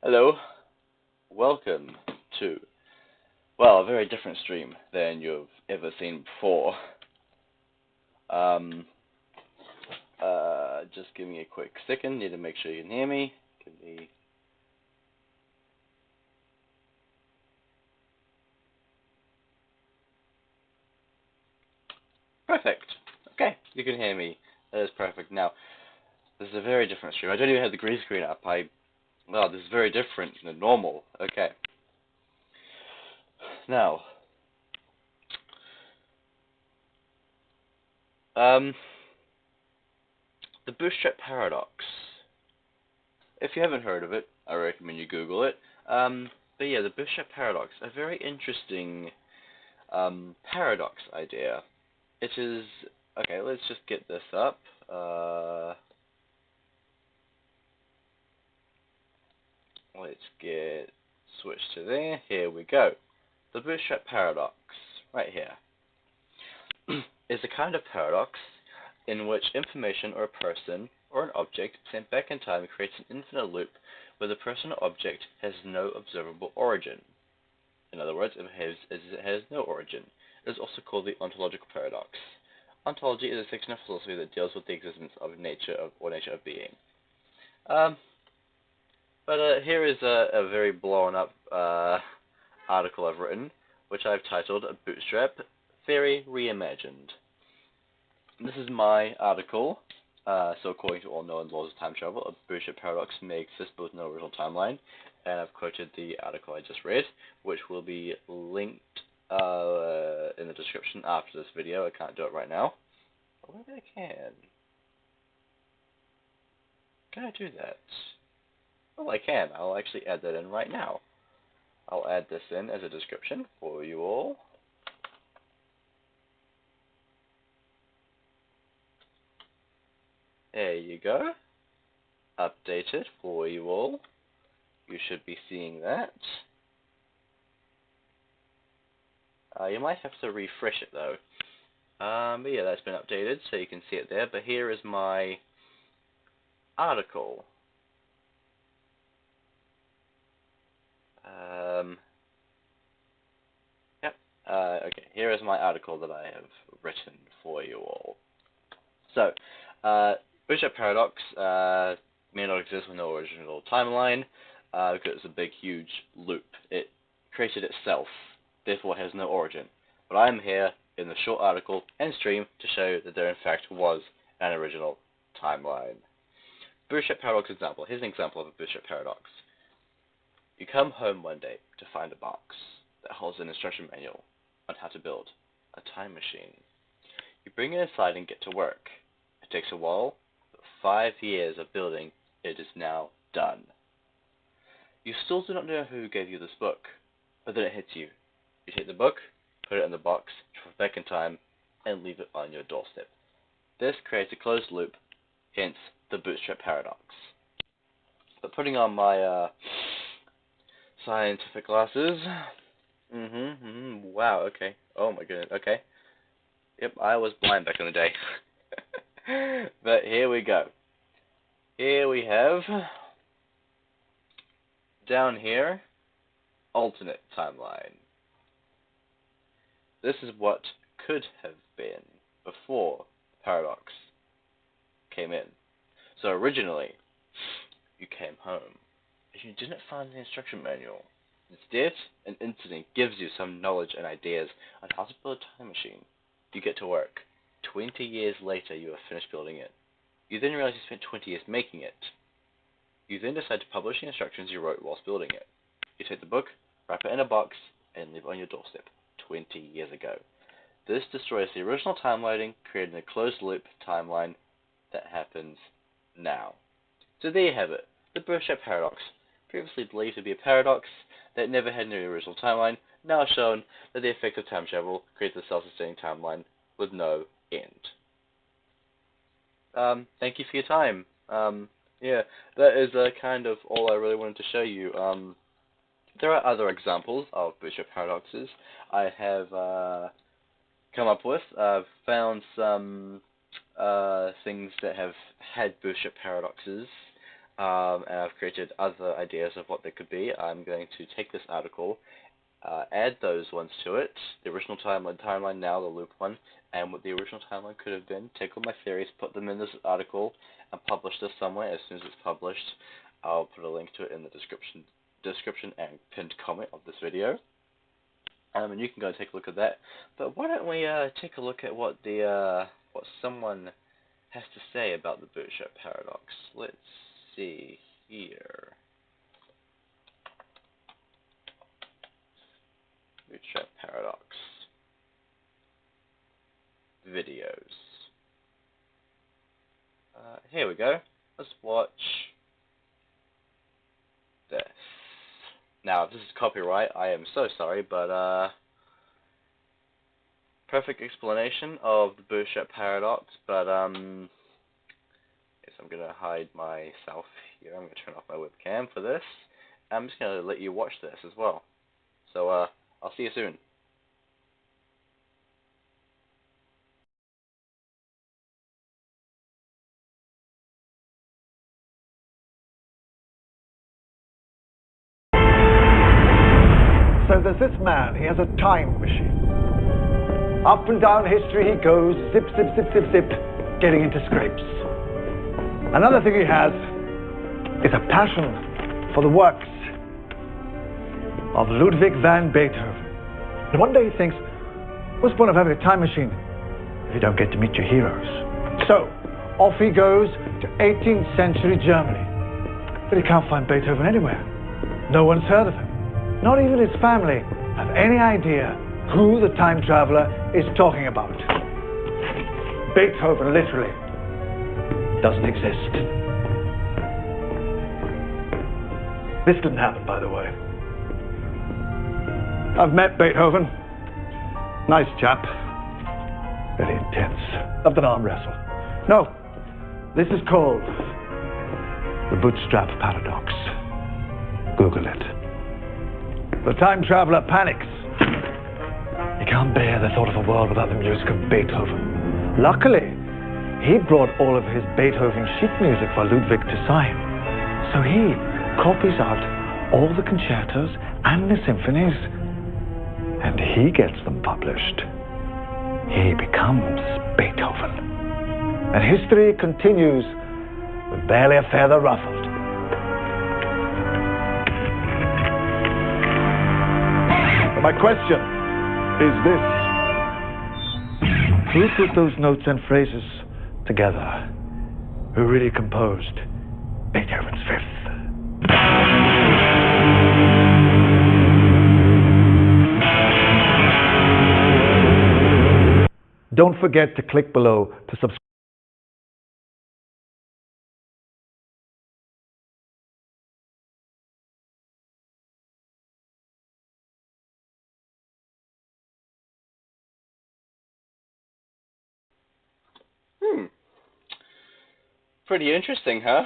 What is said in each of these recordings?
Hello, welcome to, well, a very different stream than you've ever seen before. Um, just give me a quick second, need to make sure you can hear me. Give me... Perfect. Okay, you can hear me. That is perfect. Now, this is a very different stream. I don't even have the green screen up. Well, this is very different than normal. Okay. Now, the Bootstrap paradox. If you haven't heard of it, I recommend you Google it. But yeah, the Bootstrap paradox, a very interesting paradox idea. It is, okay, let's just get this up. Let's get switched to there. Here we go. The Bootstrap paradox, right here, is a kind of paradox in which information or a person or an object sent back in time creates an infinite loop where the person or object has no observable origin. In other words, it has no origin. It is also called the ontological paradox. Ontology is a section of philosophy that deals with the existence of nature of being. But here is a very blown up article I've written, which I've titled Bootstrap Theory Reimagined. This is my article. So according to all known laws of time travel, a Bootstrap paradox may exist with no original timeline. And I've quoted the article I just read, which will be linked in the description after this video. I can't do it right now. Or maybe I can. Can I do that? Well, I can. I'll actually add that in right now. I'll add this in as a description for you all. There you go. Updated for you all. You should be seeing that. You might have to refresh it though. But yeah, that's been updated, so you can see it there. But here is my article. Yep. Okay, here is my article that I have written for you all. So, Bootstrap paradox may not exist with no original timeline because it's a big, huge loop. It created itself, therefore has no origin. But I'm here in the short article and stream to show that there in fact was an original timeline. Bootstrap paradox example. Here's an example of a Bootstrap paradox. You come home one day to find a box that holds an instruction manual on how to build a time machine. You bring it inside and get to work. It takes a while, but 5 years of building, it is now done. You still do not know who gave you this book, but then it hits you. You take the book, put it in the box, travel back in time, and leave it on your doorstep. This creates a closed loop, hence the Bootstrap paradox. But putting on my scientific glasses, wow, okay, oh my goodness, okay. Yep, I was blind back in the day. But here we go. Here we have, down here, alternate timeline. This is what could have been before the paradox came in. So originally, you came home, and you didn't find the instruction manual. Instead, an incident gives you some knowledge and ideas on how to build a time machine. You get to work. 20 years later, you have finished building it. You then realize you spent 20 years making it. You then decide to publish the instructions you wrote whilst building it. You take the book, wrap it in a box, and leave it on your doorstep 20 years ago. This destroys the original timelining, creating a closed-loop timeline that happens now. So there you have it, the Bootstrap paradox. Previously believed to be a paradox that never had any original timeline, now shown that the effect of time travel creates a self-sustaining timeline with no end. Thank you for your time. Yeah, that is kind of all I really wanted to show you. There are other examples of Bootstrap paradoxes I have come up with. I've found some things that have had Bootstrap paradoxes. and I've created other ideas of what they could be. I'm going to take this article, add those ones to it, the original timeline now, the loop one, and what the original timeline could have been, take all my theories, put them in this article, and publish this somewhere. As soon as it's published, I'll put a link to it in the description and pinned comment of this video. And you can go and take a look at that. But why don't we take a look at what what someone has to say about the Bootstrap paradox. Let's see here. Bootstrap paradox. Videos. Here we go. Let's watch this. Now, if this is copyright, I am so sorry, but perfect explanation of the Bootstrap paradox, but yes, I'm gonna hide myself here. I'm gonna turn off my webcam for this. I'm just gonna let you watch this as well. So I'll see you soon. So there's this man, he has a time machine. Up and down history he goes, zip, zip, zip, zip, zip, getting into scrapes. Another thing he has is a passion for the works of Ludwig van Beethoven. And one day he thinks, what's the point of having a time machine if you don't get to meet your heroes? So, off he goes to 18th century Germany. But he can't find Beethoven anywhere. No one's heard of him. Not even his family have any idea who the time traveler is talking about. Beethoven literally doesn't exist. This didn't happen, by the way. I've met Beethoven. Nice chap. Very intense. Loved an arm wrestle. No, this is called the Bootstrap paradox. Google it. The time traveler panics. He can't bear the thought of a world without the music of Beethoven. Luckily, he brought all of his Beethoven sheet music for Ludwig to sign. So he copies out all the concertos and the symphonies, and he gets them published. He becomes Beethoven. And history continues with barely a feather ruffled. My question is this: who put those notes and phrases together? Who really composed Beethoven's Fifth? Don't forget to click below to subscribe. Pretty interesting, huh?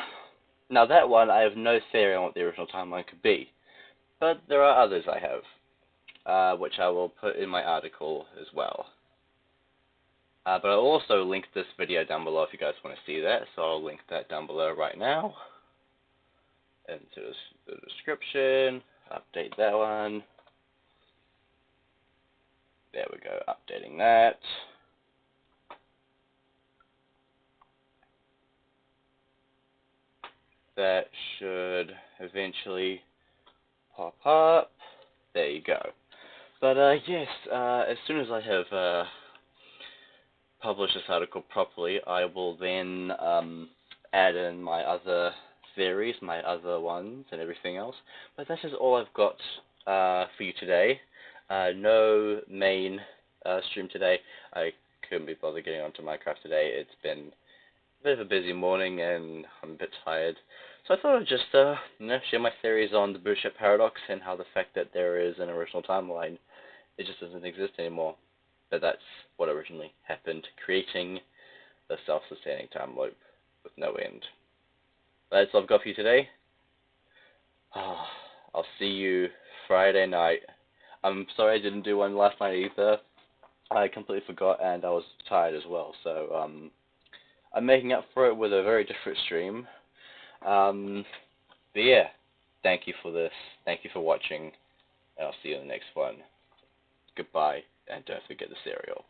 Now that one, I have no theory on what the original timeline could be, but there are others I have, which I will put in my article as well. But I'll also link this video down below if you guys want to see that, so I'll link that down below right now. Into the description, update that one. There we go, updating that. That should eventually pop up. There you go. But yes, as soon as I have published this article properly, I will then add in my other theories, my other ones, and everything else. But this is all I've got for you today. No main stream today. I couldn't be bothered getting onto Minecraft today. It's been a bit of a busy morning and I'm a bit tired. So I thought I'd just share my theories on the Bootstrap paradox and how the fact that there is an original timeline, it just doesn't exist anymore. But that's what originally happened, creating the self-sustaining time loop with no end. That's all I've got for you today. I'll see you Friday night. I'm sorry I didn't do one last night either. I completely forgot and I was tired as well. So I'm making up for it with a very different stream. But yeah, thank you for this. Thank you for watching. And I'll see you in the next one. Goodbye, and don't forget the cereal.